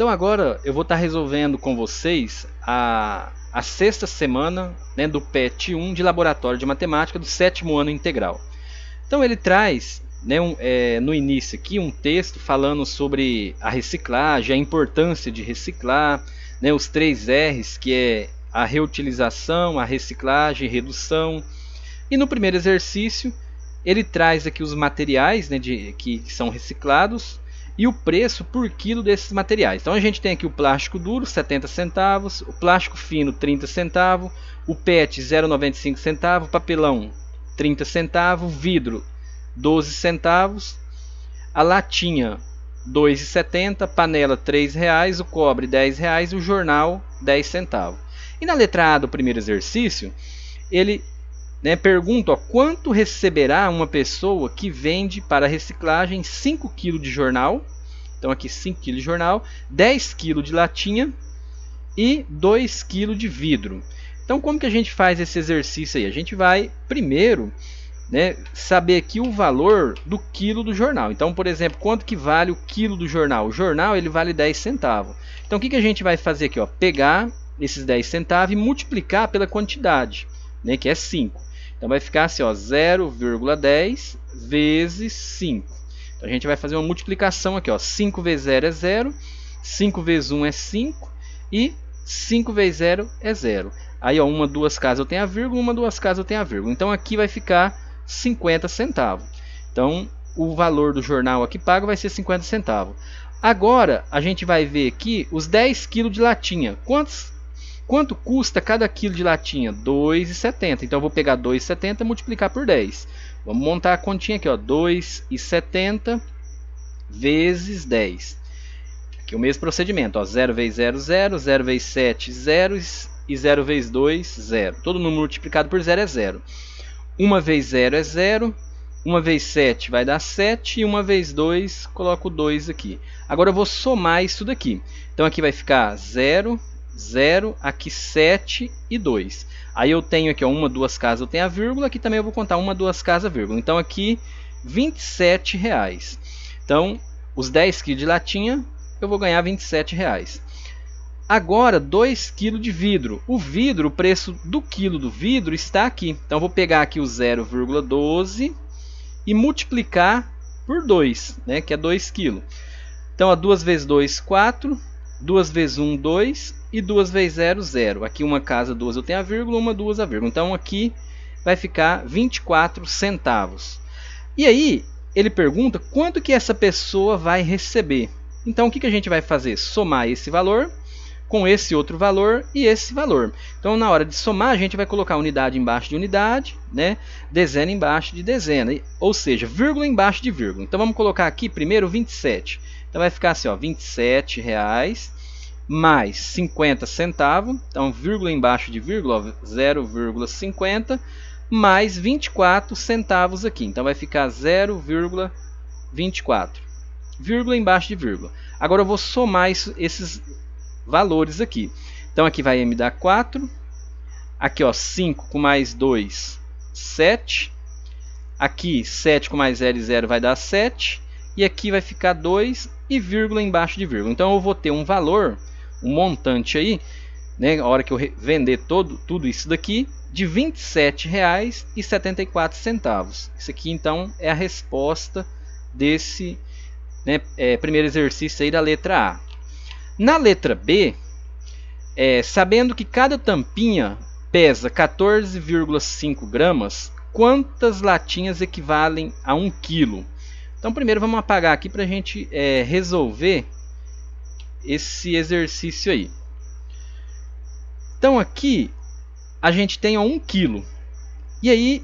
Então agora eu vou estar resolvendo com vocês a sexta semana, né, do PET 1 de Laboratório de Matemática do 7º ano integral. Então ele traz, né, no início aqui um texto falando sobre a reciclagem, a importância de reciclar, né, os 3 R's, que é a reutilização, a reciclagem, redução. E no primeiro exercício ele traz aqui os materiais, né, que são reciclados e o preço por quilo desses materiais. Então a gente tem aqui o plástico duro, 70 centavos, o plástico fino, 30 centavos, o PET, 0,95 centavos, papelão, 30 centavos, vidro, 12 centavos, a latinha, 2,70, panela, 3 reais, o cobre, 10 reais, o jornal, 10 centavos. E na letra A do primeiro exercício, ele, né, pergunta, ó, quanto receberá uma pessoa que vende para reciclagem 5 kg de jornal, então aqui 5 kg de jornal, 10 kg de latinha e 2 kg de vidro. Então como que a gente faz esse exercício aí? A gente vai primeiro, né, saber aqui o valor do quilo do jornal. Então, por exemplo, quanto que vale o quilo do jornal? O jornal ele vale 10 centavos. Então o que a gente vai fazer aqui? Ó, pegar esses 10 centavos e multiplicar pela quantidade, né, que é 5. Então vai ficar assim, 0,10 vezes 5. Então a gente vai fazer uma multiplicação aqui, ó, 5 vezes 0 é 0, 5 vezes 1 é 5 e 5 vezes 0 é 0. Aí, ó, uma, duas casas eu tenho a vírgula, uma, duas casas eu tenho a vírgula. Então aqui vai ficar 50 centavos. Então o valor do jornal aqui pago vai ser 50 centavos. Agora a gente vai ver aqui os 10 kg de latinha. Quanto custa cada quilo de latinha? 2,70. Então eu vou pegar 2,70 e multiplicar por 10. Vamos montar a continha aqui, ó, 2,70 vezes 10. Aqui o mesmo procedimento, ó, 0 vezes 0, 0, 0 vezes 7, 0 e 0 vezes 2, 0. Todo número multiplicado por 0 é 0. 1 vezes 0 é 0, 1 vezes 7 vai dar 7 e 1 vezes 2, coloco 2 aqui. Agora eu vou somar isso daqui. Então aqui vai ficar 0, 0, aqui 7 e 2. Aí eu tenho aqui, ó, uma, duas casas eu tenho a vírgula, aqui também eu vou contar uma, duas casas, vírgula. Então aqui 27 reais. Então os 10 kg de latinha eu vou ganhar 27 reais. Agora 2 kg de vidro. O vidro, o preço do quilo do vidro está aqui. Então eu vou pegar aqui o 0,12 e multiplicar por 2, né, que é 2 kg. Então, 2 vezes 2, 4. 2 vezes 1, 2. E 2 vezes 0, 0. Aqui uma casa, 2 eu tenho a vírgula, uma, 2 a vírgula. Então aqui vai ficar 24 centavos. E aí ele pergunta quanto que essa pessoa vai receber. Então o que a gente vai fazer? Somar esse valor com esse outro valor e esse valor. Então na hora de somar a gente vai colocar unidade embaixo de unidade, né? Dezena embaixo de dezena, ou seja, vírgula embaixo de vírgula. Então vamos colocar aqui primeiro 27. Então vai ficar assim, ó, 27 reais mais 50 centavos, então vírgula embaixo de vírgula, 0,50 mais 24 centavos aqui. Então vai ficar 0,24. Vírgula embaixo de vírgula. Agora eu vou somar esses valores aqui. Então aqui vai me dar 4. Aqui, ó, 5 com mais 2, 7. Aqui 7 com mais 0 e 0 vai dar 7. E aqui vai ficar 2 e vírgula embaixo de vírgula. Então eu vou ter um valor, um montante aí, né, a hora que eu vender tudo isso daqui, de R$ 27,74. Isso aqui então é a resposta desse, né, primeiro exercício aí da letra A. Na letra B, sabendo que cada tampinha pesa 14,5 gramas, quantas latinhas equivalem a 1 quilo? Então primeiro vamos apagar aqui para a gente resolver esse exercício aí. Então aqui a gente tem 1 quilo. E aí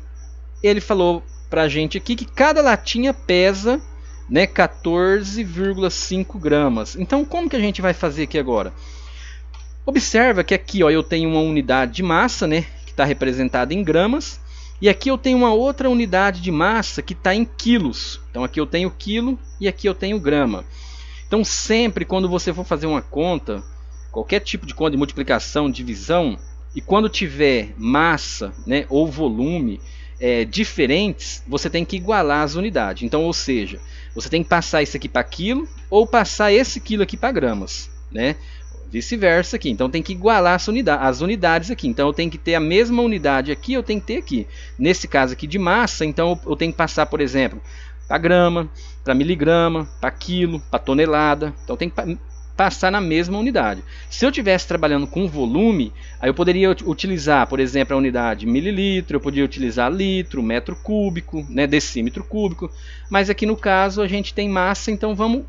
ele falou para a gente aqui que cada latinha pesa, né, 14,5 gramas. Então como que a gente vai fazer aqui agora? Observa que aqui, ó, eu tenho uma unidade de massa, né, que está representada em gramas. E aqui eu tenho uma outra unidade de massa que está em quilos. Então aqui eu tenho quilo e aqui eu tenho grama. Então sempre quando você for fazer uma conta, qualquer tipo de conta de multiplicação, divisão, e quando tiver massa, né, ou volume diferentes, você tem que igualar as unidades. Então, ou seja, você tem que passar isso aqui para quilo ou passar esse quilo aqui para gramas, né? Vice-versa aqui. Então tem que igualar as unidades aqui. Então eu tenho que ter a mesma unidade aqui, eu tenho que ter aqui. Nesse caso aqui de massa, então eu tenho que passar, por exemplo, para grama, para miligrama, para quilo, para tonelada. Então tem que passar na mesma unidade. Se eu estivesse trabalhando com volume, aí eu poderia utilizar, por exemplo, a unidade mililitro, eu poderia utilizar litro, metro cúbico, né, decímetro cúbico. Mas aqui no caso a gente tem massa, então vamos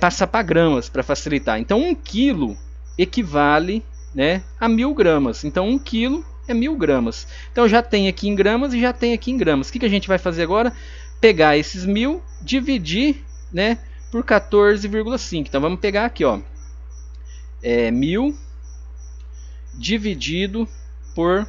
passar para gramas para facilitar. Então 1 quilo equivale, né, a 1000 gramas. Então 1 quilo é 1000 gramas. Então já tem aqui em gramas e já tem aqui em gramas. O que a gente vai fazer agora? Pegar esses 1000, dividir, né, por 14,5. Então vamos pegar aqui, ó, 1000 dividido por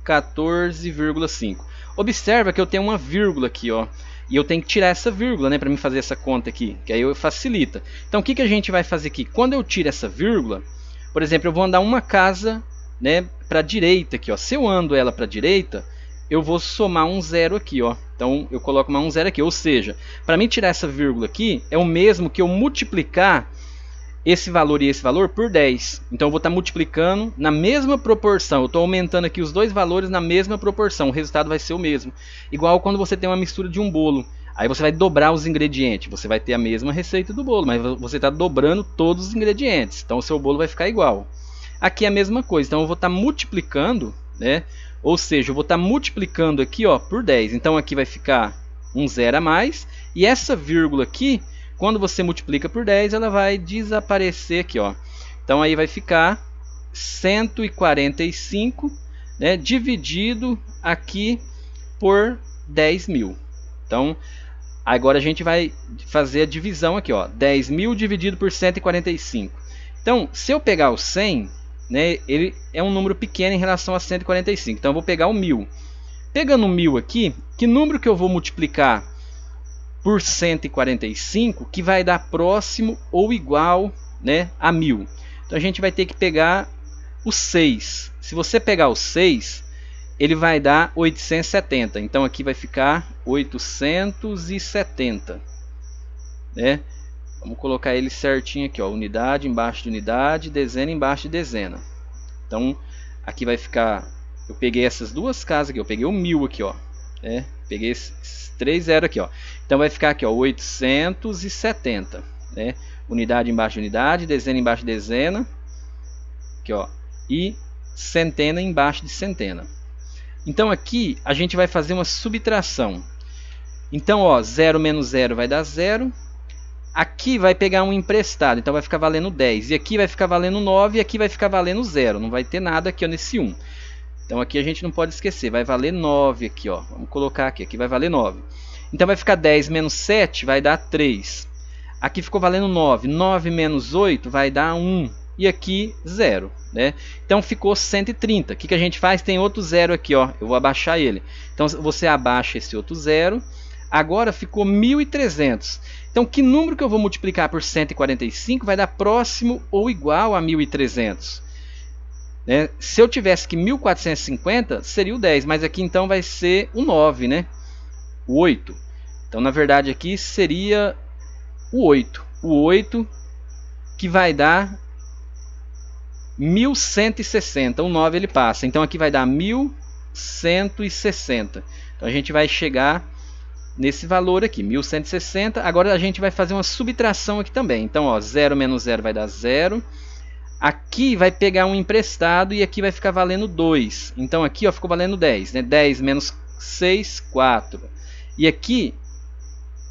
14,5. Observa que eu tenho uma vírgula aqui, ó. E eu tenho que tirar essa vírgula, né, para me fazer essa conta aqui, que aí facilita. Então o que a gente vai fazer aqui? Quando eu tiro essa vírgula, por exemplo, eu vou andar uma casa, né, para a direita aqui, ó. Se eu ando ela para a direita, eu vou somar um zero aqui, ó. Então eu coloco um zero aqui, ou seja, para mim tirar essa vírgula aqui é o mesmo que eu multiplicar esse valor e esse valor por 10. Então eu vou estar multiplicando na mesma proporção. Eu estou aumentando aqui os dois valores na mesma proporção. O resultado vai ser o mesmo. Igual quando você tem uma mistura de um bolo. Aí você vai dobrar os ingredientes. Você vai ter a mesma receita do bolo, mas você está dobrando todos os ingredientes. Então o seu bolo vai ficar igual. Aqui é a mesma coisa. Então eu vou estar multiplicando, né? Ou seja, eu vou estar multiplicando aqui, ó, por 10. Então aqui vai ficar um zero a mais. E essa vírgula aqui, quando você multiplica por 10, ela vai desaparecer aqui, ó. Então aí vai ficar 145, né, dividido aqui por 10.000. Então agora a gente vai fazer a divisão aqui, ó. 10.000 dividido por 145. Então se eu pegar o 100, né, ele é um número pequeno em relação a 145. Então eu vou pegar o 1000. Pegando o 1000 aqui, que número que eu vou multiplicar por 145 que vai dar próximo ou igual, né, a 1000? Então a gente vai ter que pegar o 6. Se você pegar o 6, ele vai dar 870. Então aqui vai ficar 870, né? Vamos colocar ele certinho aqui, ó, unidade embaixo de unidade, dezena embaixo de dezena. Então aqui vai ficar, eu peguei essas duas casas aqui, eu peguei o 1000 aqui, ó, né? Peguei esses 3 zeros aqui, ó. Então vai ficar aqui, ó, 870, né? Unidade embaixo de unidade, dezena embaixo de dezena, aqui, ó, e centena embaixo de centena. Então aqui a gente vai fazer uma subtração. Então, ó, 0 menos 0 vai dar 0. Aqui vai pegar um emprestado, então vai ficar valendo 10. E aqui vai ficar valendo 9 e aqui vai ficar valendo 0. Não vai ter nada aqui, ó, nesse 1. Então aqui a gente não pode esquecer, vai valer 9 aqui, ó. Vamos colocar aqui, aqui vai valer 9. Então vai ficar 10 menos 7 vai dar 3. Aqui ficou valendo 9. 9 menos 8 vai dar 1. E aqui 0, né? Então ficou 130. O que a gente faz? Tem outro 0 aqui, ó. Eu vou abaixar ele. Então você abaixa esse outro 0. Agora ficou 1.300. Então que número que eu vou multiplicar por 145 vai dar próximo ou igual a 1.300? Né? Se eu tivesse que 1450 seria o 10, mas aqui então vai ser o 9, né? O 8. Então na verdade aqui seria o 8. O 8 que vai dar 1160. O 9 ele passa. Então aqui vai dar 1160. Então a gente vai chegar nesse valor aqui, 1160. Agora a gente vai fazer uma subtração aqui também. Então, ó, 0 menos 0 vai dar 0. Aqui vai pegar um emprestado e aqui vai ficar valendo 2. Então aqui, ó, ficou valendo 10, né? 10 menos 6, 4. E aqui,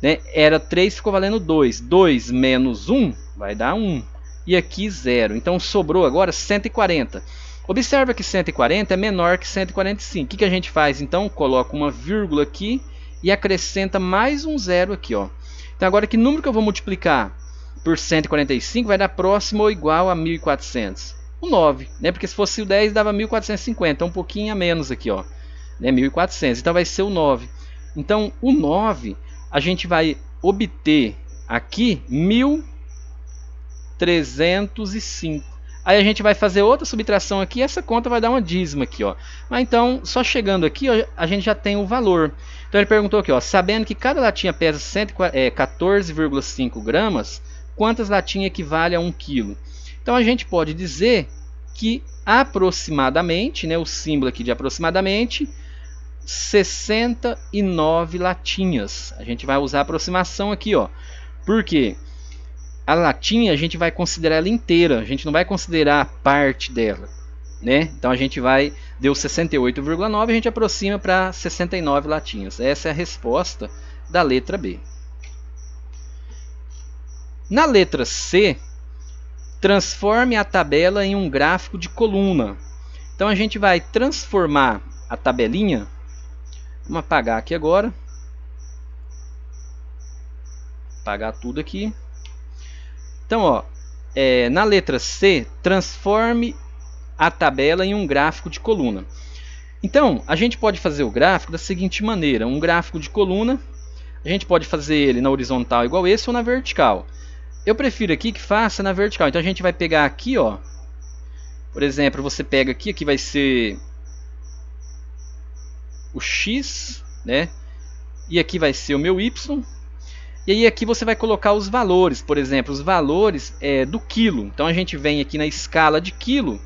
né, era 3, ficou valendo 2. 2 menos 1 vai dar 1. E aqui 0. Então sobrou agora 140. Observa que 140 é menor que 145. O que a gente faz? Então coloca uma vírgula aqui e acrescenta mais um 0 aqui, ó. Então agora que número que eu vou multiplicar por 145 vai dar próximo ou igual a 1400? O 9, né? Porque se fosse o 10 dava 1450, um pouquinho a menos aqui, ó, né? 1400. Então vai ser o 9. Então o 9 a gente vai obter aqui 1305. Aí a gente vai fazer outra subtração aqui, essa conta vai dar uma dízima aqui, ó. Mas então, só chegando aqui, ó, a gente já tem o valor. Então ele perguntou aqui, ó, sabendo que cada latinha pesa 14,5 gramas, quantas latinhas equivale a 1 quilo? Então a gente pode dizer que aproximadamente, né, o símbolo aqui de aproximadamente, 69 latinhas. A gente vai usar a aproximação aqui, ó. Por quê? A latinha a gente vai considerar ela inteira, a gente não vai considerar a parte dela, né? Então a gente vai, deu 68,9, a gente aproxima para 69 latinhas. Essa é a resposta da letra B. Na letra C, transforme a tabela em um gráfico de coluna. Então a gente vai transformar a tabelinha. Vamos apagar aqui agora. Apagar tudo aqui. Então, ó, na letra C, transforme a tabela em um gráfico de coluna. Então, a gente pode fazer o gráfico da seguinte maneira. Um gráfico de coluna, a gente pode fazer ele na horizontal igual esse ou na vertical. Eu prefiro aqui que faça na vertical. Então, a gente vai pegar aqui, ó. Por exemplo, você pega aqui, aqui vai ser o X, né? E aqui vai ser o meu Y. E aí aqui você vai colocar os valores, por exemplo, os valores do quilo. Então a gente vem aqui na escala de quilo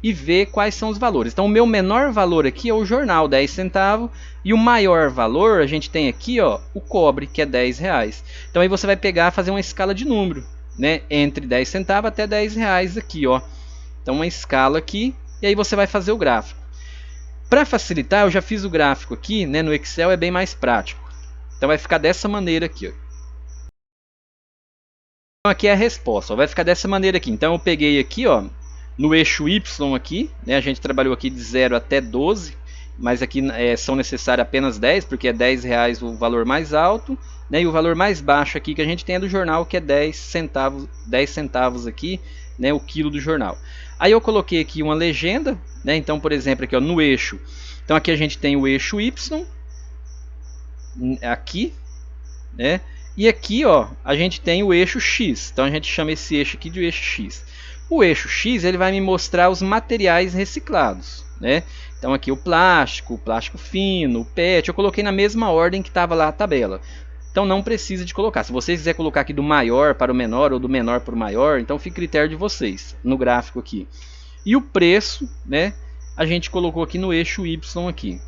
e vê quais são os valores. Então o meu menor valor aqui é o jornal, 10 centavos. E o maior valor a gente tem aqui, ó, o cobre, que é 10 reais. Então aí você vai pegar e fazer uma escala de número, né? Entre 10 centavos até 10 reais aqui, ó. Então uma escala aqui e aí você vai fazer o gráfico. Para facilitar, eu já fiz o gráfico aqui, né? No Excel é bem mais prático. Então vai ficar dessa maneira aqui, ó. Então aqui é a resposta, ó, vai ficar dessa maneira aqui. Então eu peguei aqui, ó, no eixo Y aqui, né, a gente trabalhou aqui de 0 até 12, mas aqui são necessários apenas 10, porque é 10 reais o valor mais alto, né, e o valor mais baixo aqui que a gente tem é do jornal, que é 10 centavos aqui, né, o quilo do jornal. Aí eu coloquei aqui uma legenda, né, então por exemplo aqui, ó, no eixo, então aqui a gente tem o eixo Y, aqui, né, e aqui, ó, a gente tem o eixo X. Então a gente chama esse eixo aqui de eixo X. O eixo X ele vai me mostrar os materiais reciclados, né? Então aqui o plástico fino, o PET, eu coloquei na mesma ordem que estava lá a tabela. Então não precisa de colocar. Se vocês quiserem colocar aqui do maior para o menor ou do menor para o maior, então fica a critério de vocês no gráfico aqui. E o preço, né? A gente colocou aqui no eixo Y aqui.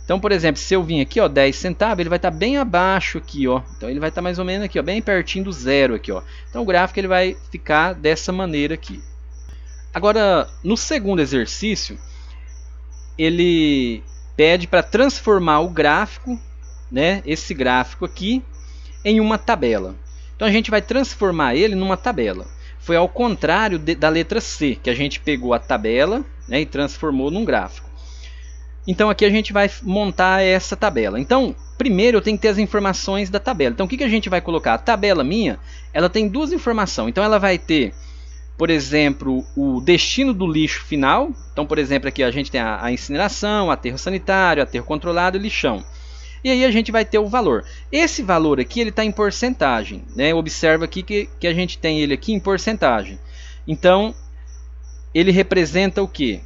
Então, por exemplo, se eu vim aqui, ó, 10 centavos, ele vai estar bem abaixo aqui, ó. Então ele vai estar mais ou menos aqui, ó, bem pertinho do zero aqui, ó. Então o gráfico ele vai ficar dessa maneira aqui. Agora, no segundo exercício, ele pede para transformar o gráfico, né, esse gráfico aqui, em uma tabela. Então a gente vai transformar ele numa tabela. Foi ao contrário da letra C, que a gente pegou a tabela, né, e transformou num gráfico. Então aqui a gente vai montar essa tabela. Então, primeiro eu tenho que ter as informações da tabela. Então o que a gente vai colocar? A tabela minha, ela tem duas informações. Então ela vai ter, por exemplo, o destino do lixo final. Então, por exemplo, aqui a gente tem a incineração, aterro sanitário, aterro controlado e lixão. E aí a gente vai ter o valor. Esse valor aqui ele está em porcentagem, né? Observa aqui que a gente tem ele aqui em porcentagem. Então, ele representa o quê?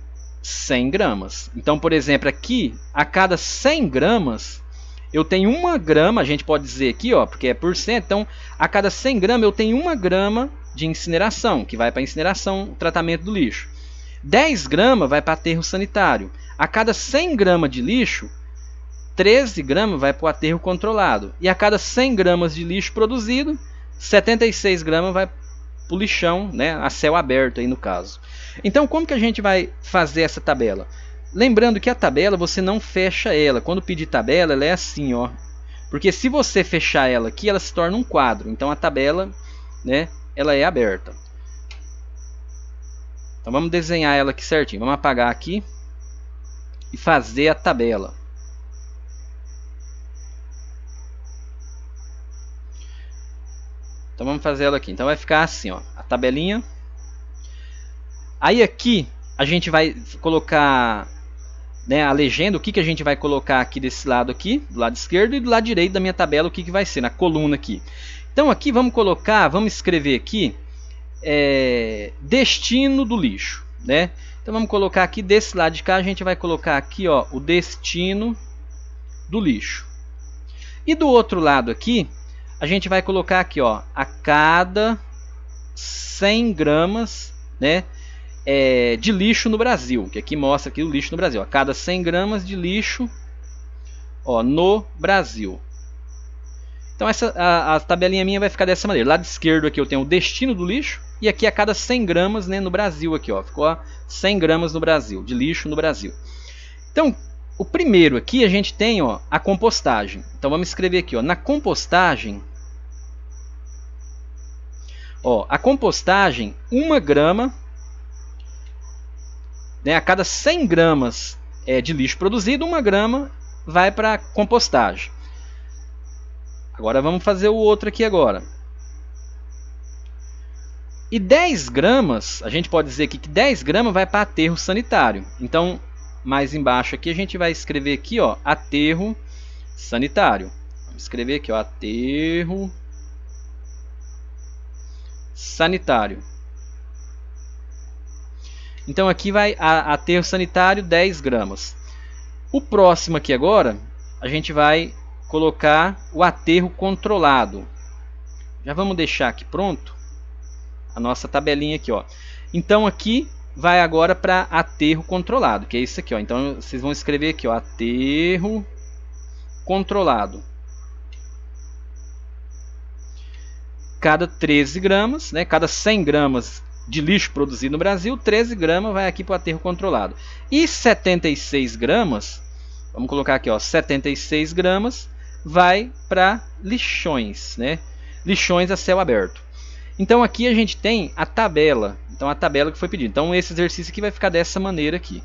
100 gramas. Então, por exemplo, aqui, a cada 100 gramas, eu tenho 1 grama, a gente pode dizer aqui, ó, porque é por cento, então, a cada 100 gramas eu tenho 1 grama de incineração, que vai para incineração, o tratamento do lixo. 10 gramas vai para aterro sanitário. A cada 100 gramas de lixo, 13 gramas vai para o aterro controlado. E a cada 100 gramas de lixo produzido, 76 gramas vai para o lixão, né, a céu aberto aí no caso. Então, como que a gente vai fazer essa tabela? Lembrando que a tabela você não fecha ela. Quando pedir tabela, ela é assim, ó. Porque se você fechar ela aqui, ela se torna um quadro. Então a tabela, né, ela é aberta. Então vamos desenhar ela aqui certinho. Vamos apagar aqui e fazer a tabela. Então vamos fazer ela aqui. Então vai ficar assim, ó, a tabelinha. Aí aqui a gente vai colocar, né, a legenda, o que a gente vai colocar aqui desse lado aqui, do lado esquerdo, e do lado direito da minha tabela, o que vai ser, na coluna aqui. Então aqui vamos colocar, vamos escrever aqui, destino do lixo, né? Então vamos colocar aqui desse lado de cá, a gente vai colocar aqui, ó, o destino do lixo. E do outro lado aqui, a gente vai colocar aqui, ó, a cada 100 gramas, né, de lixo no Brasil, que aqui mostra aqui o lixo no Brasil, a cada 100 gramas de lixo, ó, no Brasil. Então a tabelinha minha vai ficar dessa maneira. Lado esquerdo aqui eu tenho o destino do lixo e aqui a cada 100 gramas, né, no Brasil aqui, ó, ficou 100 gramas no Brasil, de lixo no Brasil. Então, o primeiro aqui a gente tem, ó, a compostagem. Então vamos escrever aqui, ó, na compostagem, ó, a compostagem, 1 grama, né, a cada 100 gramas de lixo produzido, 1 grama vai para compostagem. Agora vamos fazer o outro aqui agora. E 10 gramas, a gente pode dizer aqui que 10 gramas vai para aterro sanitário. Então, mais embaixo aqui a gente vai escrever aqui, ó, aterro sanitário. Vamos escrever aqui, ó, aterro sanitário. Então aqui vai aterro sanitário 10 gramas. O próximo aqui agora, a gente vai colocar o aterro controlado. Já vamos deixar aqui pronto a nossa tabelinha aqui, ó. Então aqui vai agora para aterro controlado, que é isso aqui, ó. Então vocês vão escrever aqui, ó, aterro controlado. Cada 13 gramas, né, cada 100 gramas de lixo produzido no Brasil, 13 gramas vai aqui para o aterro controlado. E 76 gramas, vamos colocar aqui, ó, 76 gramas vai para lixões, né? Lixões a céu aberto. Então aqui a gente tem a tabela. Então a tabela que foi pedida. Então esse exercício aqui vai ficar dessa maneira aqui,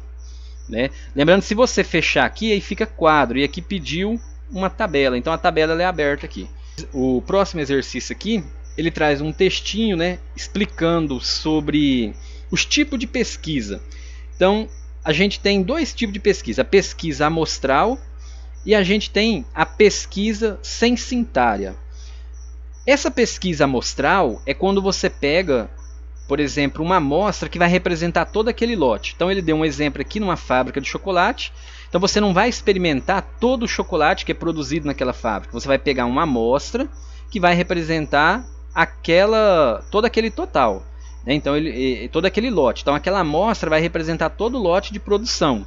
né? Lembrando, se você fechar aqui, aí fica quadro. E aqui pediu uma tabela. Então a tabela ela é aberta aqui. O próximo exercício aqui, ele traz um textinho, né, explicando sobre os tipos de pesquisa. Então a gente tem dois tipos de pesquisa. A pesquisa amostral e a gente tem a pesquisa censitária. Essa pesquisa amostral é quando você pega, por exemplo, uma amostra que vai representar todo aquele lote. Então ele deu um exemplo aqui numa fábrica de chocolate. Então você não vai experimentar todo o chocolate que é produzido naquela fábrica. Você vai pegar uma amostra que vai representar todo aquele total, né? Então todo aquele lote. Então aquela amostra vai representar todo o lote de produção.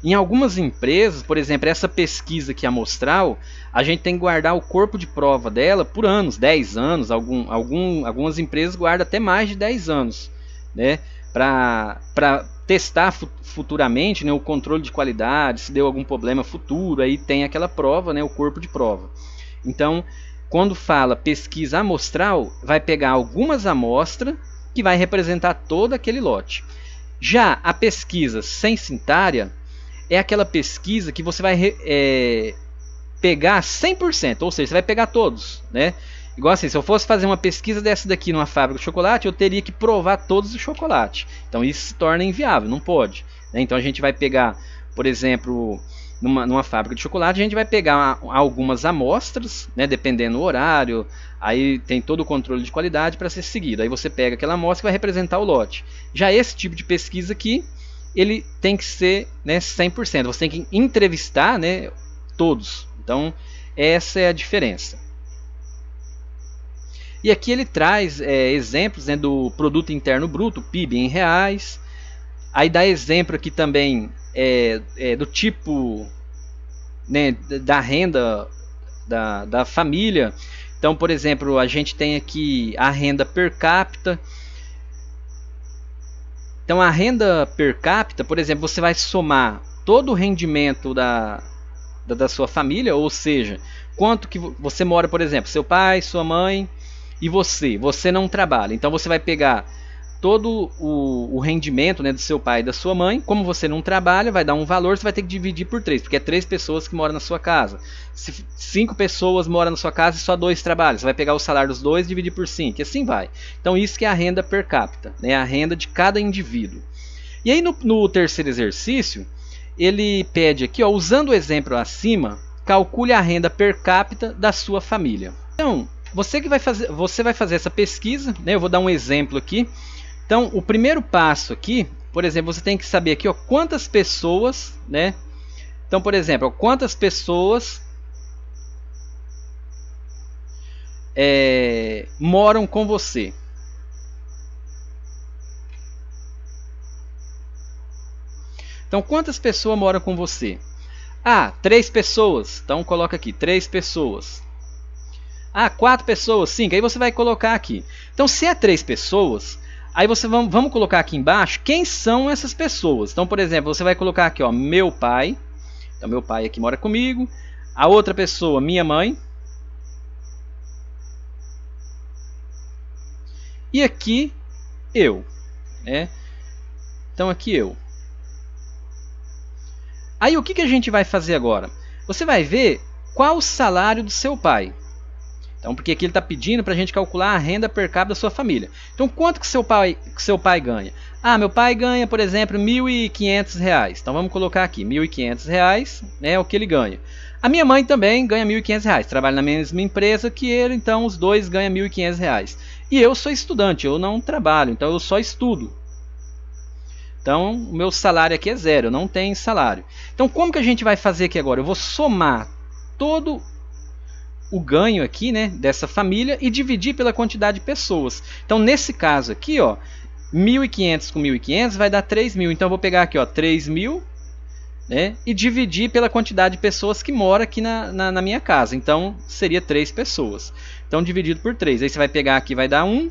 Em algumas empresas, por exemplo, essa pesquisa aqui amostral, a gente tem que guardar o corpo de prova dela por anos, 10 anos, algumas empresas guardam até mais de 10 anos, né, para testar futuramente, né, o controle de qualidade, se deu algum problema futuro, aí tem aquela prova, né, o corpo de prova. Então, quando fala pesquisa amostral, vai pegar algumas amostras que vai representar todo aquele lote. Já a pesquisa censitária é aquela pesquisa que você vai pegar 100%, ou seja, você vai pegar todos, né? Igual assim, se eu fosse fazer uma pesquisa dessa daqui numa fábrica de chocolate, eu teria que provar todos os chocolates. Então isso se torna inviável, não pode, né? Então a gente vai pegar, por exemplo, numa fábrica de chocolate, a gente vai pegar algumas amostras, né, dependendo do horário, aí tem todo o controle de qualidade para ser seguido. Aí você pega aquela amostra que vai representar o lote. Já esse tipo de pesquisa aqui, ele tem que ser, né, 100%. Você tem que entrevistar, né, todos. Então, essa é a diferença. E aqui ele traz exemplos, né, do produto interno bruto, PIB em reais. Aí dá exemplo aqui também do tipo, né, da renda da família. Então, por exemplo, a gente tem aqui a renda per capita. Então a renda per capita, por exemplo, você vai somar todo o rendimento da sua família, ou seja, quanto que você mora, por exemplo, seu pai, sua mãe e você não trabalha. Então você vai pegar todo o rendimento, né, do seu pai e da sua mãe. Como você não trabalha, vai dar um valor, você vai ter que dividir por 3, porque é 3 pessoas que moram na sua casa. Se 5 pessoas moram na sua casa e só 2 trabalham, você vai pegar o salário dos 2 e dividir por 5, e assim vai. Então isso que é a renda per capita, né, a renda de cada indivíduo. E aí no terceiro exercício, ele pede aqui, ó, usando o exemplo acima, calcule a renda per capita da sua família. Então, você vai fazer essa pesquisa, né, eu vou dar um exemplo aqui. Então, o primeiro passo aqui, por exemplo, você tem que saber aqui, ó, quantas pessoas, né? Então, por exemplo, ó, quantas pessoas moram com você. Então, quantas pessoas moram com você? Ah, 3 pessoas. Então, coloca aqui, 3 pessoas. Ah, 4 pessoas, 5. Aí você vai colocar aqui. Então, se é 3 pessoas, aí vamos colocar aqui embaixo quem são essas pessoas. Então, por exemplo, você vai colocar aqui, ó, meu pai. Então, meu pai aqui mora comigo. A outra pessoa, minha mãe. E aqui, eu. Né? Então, aqui eu. Aí, o que a gente vai fazer agora? Você vai ver qual o salário do seu pai. Então, porque aqui ele está pedindo para a gente calcular a renda per capita da sua família. Então, quanto que seu pai ganha? Ah, meu pai ganha, por exemplo, R$ 1.500. Então, vamos colocar aqui, R$ 1.500, né, é o que ele ganha. A minha mãe também ganha R$ 1.500. Trabalha na mesma empresa que ele, então os dois ganham R$ 1.500. E eu sou estudante, eu não trabalho, então eu só estudo. Então, o meu salário aqui é zero, eu não tenho salário. Então, como que a gente vai fazer aqui agora? Eu vou somar todo o ganho aqui, né, dessa família e dividir pela quantidade de pessoas. Então, nesse caso aqui, ó, 1.500 com 1.500 vai dar 3.000. Então, eu vou pegar aqui, ó, 3.000, né, e dividir pela quantidade de pessoas que moram aqui na minha casa. Então, seria 3 pessoas. Então, dividido por 3. Aí você vai pegar aqui, vai dar 1.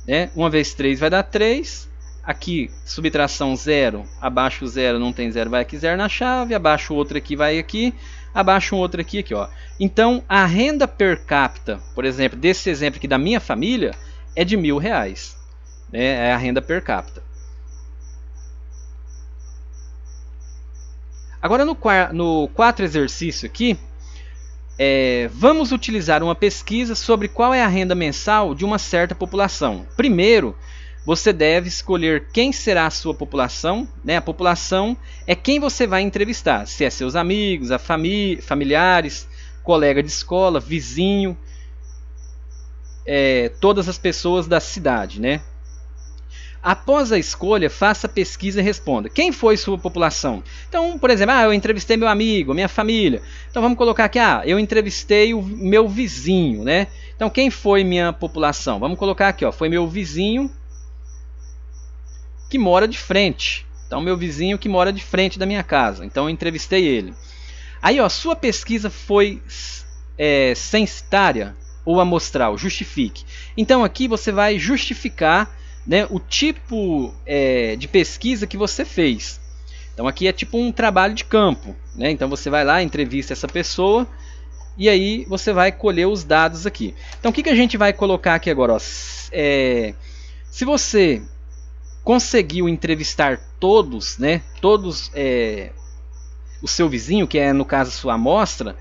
Né, 1 vezes 3 vai dar 3. Aqui, subtração 0, abaixo 0 não tem 0, vai aqui 0 na chave, abaixo o outro aqui vai aqui, abaixo um outro aqui, ó. Então, a renda per capita, por exemplo, desse exemplo aqui da minha família, é de R$ 1.000, né? É a renda per capita. Agora, no 4 exercício aqui, vamos utilizar uma pesquisa sobre qual é a renda mensal de uma certa população. Primeiro, você deve escolher quem será a sua população, né? A população é quem você vai entrevistar, se é seus amigos, familiares, colega de escola, vizinho, todas as pessoas da cidade, né? Após a escolha, faça a pesquisa e responda. Quem foi sua população? Então, por exemplo, eu entrevistei meu amigo, minha família. Então vamos colocar aqui, eu entrevistei o meu vizinho, né? Então quem foi minha população? Vamos colocar aqui, ó, foi meu vizinho que mora de frente. Então, meu vizinho que mora de frente da minha casa. Então, eu entrevistei ele. Aí, ó, sua pesquisa foi censitária ou amostral? Justifique. Então, aqui você vai justificar, né, o tipo de pesquisa que você fez. Então, aqui é tipo um trabalho de campo. Né? Então, você vai lá, entrevista essa pessoa e aí você vai colher os dados aqui. Então, o que a gente vai colocar aqui agora? Ó? Se você conseguiu entrevistar todos, né, todos o seu vizinho, que é no caso a sua amostra,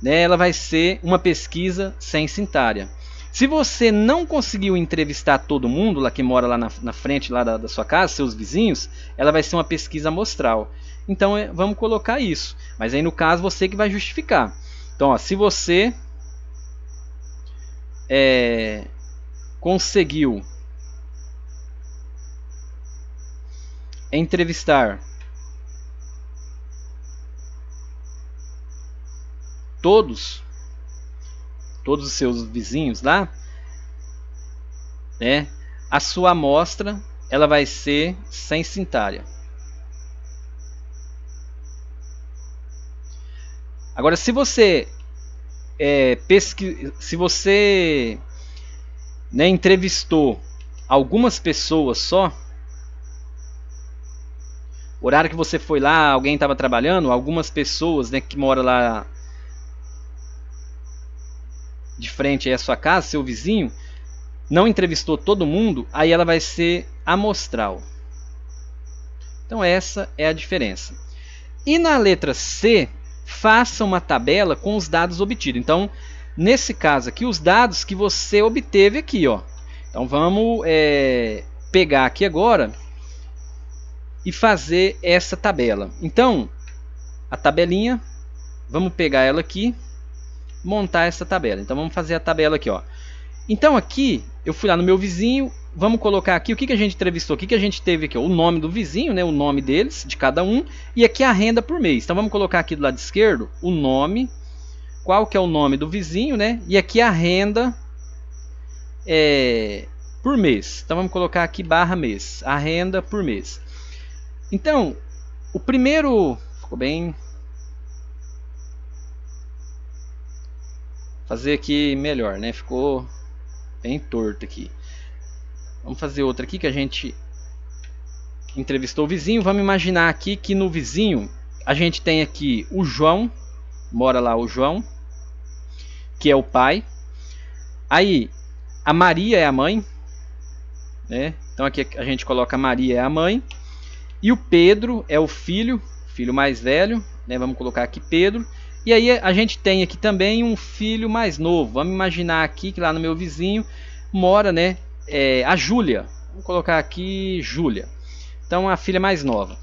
né, ela vai ser uma pesquisa censitária. Se você não conseguiu entrevistar todo mundo lá que mora lá na frente lá da sua casa, seus vizinhos, ela vai ser uma pesquisa amostral. Então vamos colocar isso. Mas aí no caso você que vai justificar. Então, ó, se você conseguiu entrevistar todos os seus vizinhos lá, né, a sua amostra ela vai ser censitária. Agora, se você né, entrevistou algumas pessoas só, o horário que você foi lá, alguém estava trabalhando, algumas pessoas, né, que moram lá de frente aí à sua casa, seu vizinho, não entrevistou todo mundo, aí ela vai ser amostral. Então essa é a diferença. E na letra C, faça uma tabela com os dados obtidos. Então, nesse caso aqui, os dados que você obteve aqui, ó. Então vamos pegar aqui agora e fazer essa tabela. Então, a tabelinha, vamos pegar ela aqui, montar essa tabela. Então vamos fazer a tabela aqui, ó. Então aqui, eu fui lá no meu vizinho, vamos colocar aqui o que a gente entrevistou, o que a gente teve aqui, ó, o nome do vizinho, né, o nome deles, de cada um, e aqui a renda por mês. Então vamos colocar aqui do lado esquerdo o nome, qual que é o nome do vizinho, né, e aqui a renda por mês. Então vamos colocar aqui barra mês, a renda por mês. Então, o primeiro... Ficou bem... Fazer aqui melhor, né? Ficou bem torto aqui. Vamos fazer outra aqui que a gente entrevistou o vizinho. Vamos imaginar aqui que no vizinho a gente tem aqui o João. Mora lá o João, que é o pai. Aí a Maria é a mãe, né? Então aqui a gente coloca a Maria é a mãe. E o Pedro é o filho mais velho, né? Vamos colocar aqui Pedro. E aí a gente tem aqui também um filho mais novo. Vamos imaginar aqui que lá no meu vizinho mora, né, a Júlia. Vamos colocar aqui Júlia. Então a filha mais nova.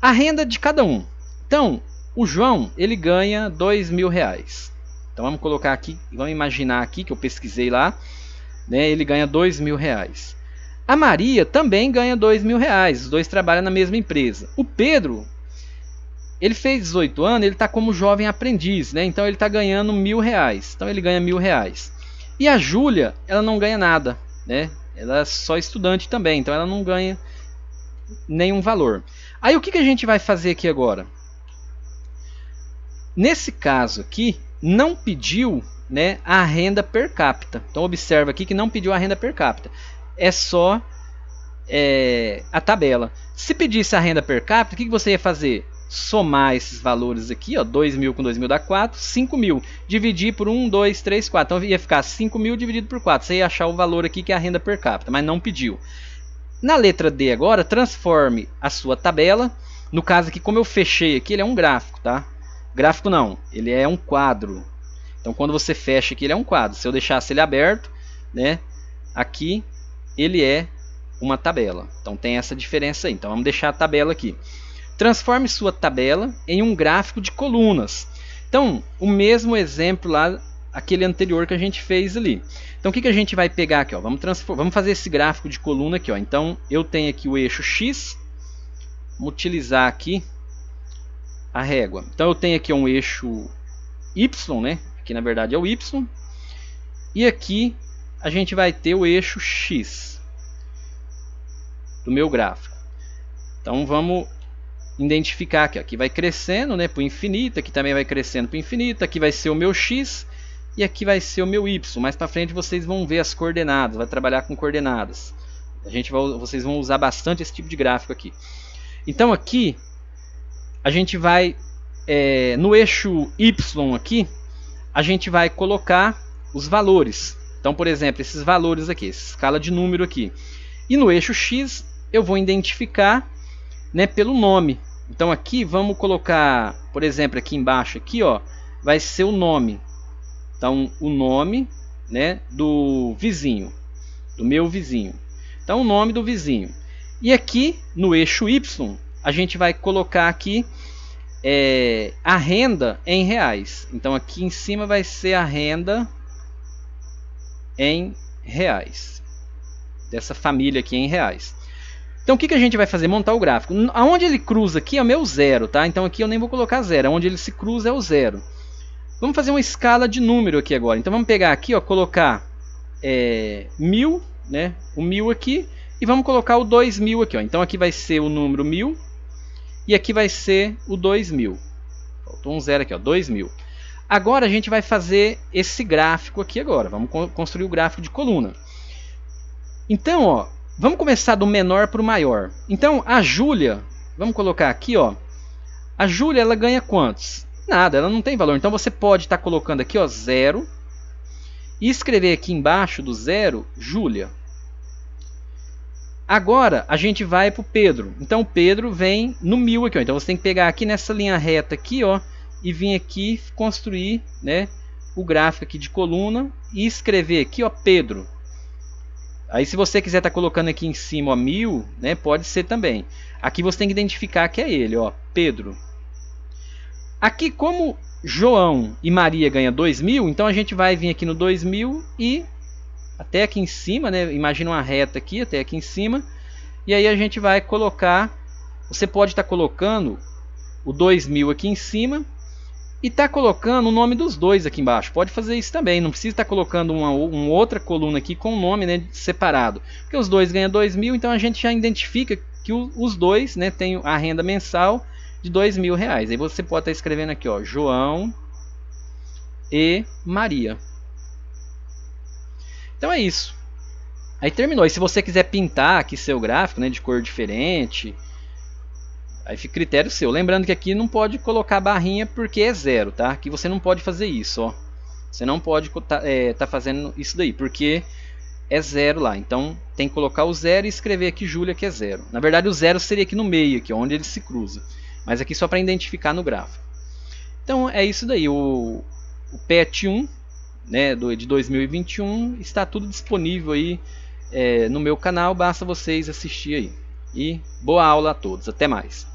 A renda de cada um. Então o João ele ganha R$2.000. Então vamos colocar aqui, vamos imaginar aqui que eu pesquisei lá, né, ele ganha R$2.000. A Maria também ganha R$2.000. Os dois trabalham na mesma empresa. O Pedro, ele fez 18 anos, ele está como jovem aprendiz, né? Então ele está ganhando R$1.000. Então ele ganha R$1.000. E a Júlia, ela não ganha nada, né? Ela é só estudante também, então ela não ganha nenhum valor. Aí o que a gente vai fazer aqui agora? Nesse caso aqui, não pediu, né, a renda per capita. Então observa aqui que não pediu a renda per capita. É só a tabela. Se pedisse a renda per capita, o que você ia fazer? Somar esses valores aqui, ó, 2.000 com 2.000 dá 4, 5.000. Dividir por 1, 2, 3, 4. Então ia ficar 5.000 dividido por 4. Você ia achar o valor aqui que é a renda per capita, mas não pediu. Na letra D agora, transforme a sua tabela. No caso aqui, como eu fechei aqui, ele é um gráfico, tá? Gráfico não, ele é um quadro. Então quando você fecha aqui, ele é um quadro. Se eu deixasse ele aberto, né, aqui ele é uma tabela. Então tem essa diferença aí. Então vamos deixar a tabela aqui. Transforme sua tabela em um gráfico de colunas. Então, o mesmo exemplo lá, aquele anterior que a gente fez ali. Então, o que a gente vai pegar aqui? Ó? Vamos fazer esse gráfico de coluna aqui. Ó. Então, eu tenho aqui o eixo X. Vamos utilizar aqui a régua. Então, eu tenho aqui um eixo Y, né? Aqui, na verdade, é o Y. E aqui, a gente vai ter o eixo X do meu gráfico. Então, vamos identificar aqui, ó, aqui vai crescendo, né, para o infinito, aqui também vai crescendo para o infinito, aqui vai ser o meu X e aqui vai ser o meu Y. Mais para frente vocês vão ver as coordenadas, vai trabalhar com coordenadas. Vocês vão usar bastante esse tipo de gráfico aqui. Então aqui a gente vai no eixo Y aqui, a gente vai colocar os valores. Então, por exemplo, esses valores aqui, essa escala de número aqui. E no eixo X eu vou identificar, né, pelo nome. Então aqui vamos colocar, por exemplo, aqui embaixo aqui, ó, vai ser o nome. Então o nome, né, do vizinho, do meu vizinho. Então o nome do vizinho. E aqui no eixo Y a gente vai colocar aqui a renda em reais. Então aqui em cima vai ser a renda em reais dessa família aqui em reais. Então o que a gente vai fazer? Montar o gráfico. Aonde ele cruza aqui é o meu zero, tá? Então aqui eu nem vou colocar zero. Onde ele se cruza é o zero. Vamos fazer uma escala de número aqui agora. Então vamos pegar aqui, ó, colocar 1000, né? O 1000 aqui e vamos colocar o 2000 aqui, ó. Então aqui vai ser o número 1000 e aqui vai ser o 2000. Faltou um zero aqui, ó, 2000. Agora a gente vai fazer esse gráfico aqui agora. Vamos construir o gráfico de coluna. Então, ó, vamos começar do menor para o maior. Então, a Júlia, vamos colocar aqui, ó. A Júlia, ela ganha quantos? Nada, ela não tem valor. Então, você pode estar colocando aqui, ó, 0. E escrever aqui embaixo do 0, Júlia. Agora, a gente vai para o Pedro. Então, o Pedro vem no 1000 aqui, ó. Então, você tem que pegar aqui nessa linha reta aqui, ó. E vir aqui construir, né, o gráfico aqui de coluna. E escrever aqui, ó, Pedro. Aí se você quiser estar colocando aqui em cima, ó, 1000, né, pode ser também. Aqui você tem que identificar que é ele, ó, Pedro. Aqui como João e Maria ganham 2000, então a gente vai vir aqui no 2000 e até aqui em cima, né, imagina uma reta aqui até aqui em cima. E aí a gente vai colocar, você pode estar colocando o 2000 aqui em cima e está colocando o nome dos dois aqui embaixo. Pode fazer isso também, não precisa estar colocando uma outra coluna aqui com o nome, né, separado, porque os dois ganham 2.000, então a gente já identifica que os dois, né, tem a renda mensal de R$2.000. Aí você pode estar escrevendo aqui, ó, João e Maria. Então é isso. Aí terminou. E se você quiser pintar aqui seu gráfico, né, de cor diferente, aí fica critério seu. Lembrando que aqui não pode colocar barrinha porque é zero, tá? Aqui você não pode fazer isso, ó. Você não pode tá fazendo isso daí, porque é zero lá. Então tem que colocar o zero e escrever aqui Júlia, que é zero. Na verdade o zero seria aqui no meio, aqui, onde ele se cruza. Mas aqui só para identificar no gráfico. Então é isso daí. O PET 1, né, de 2021 está tudo disponível aí no meu canal. Basta vocês assistir aí. E boa aula a todos. Até mais.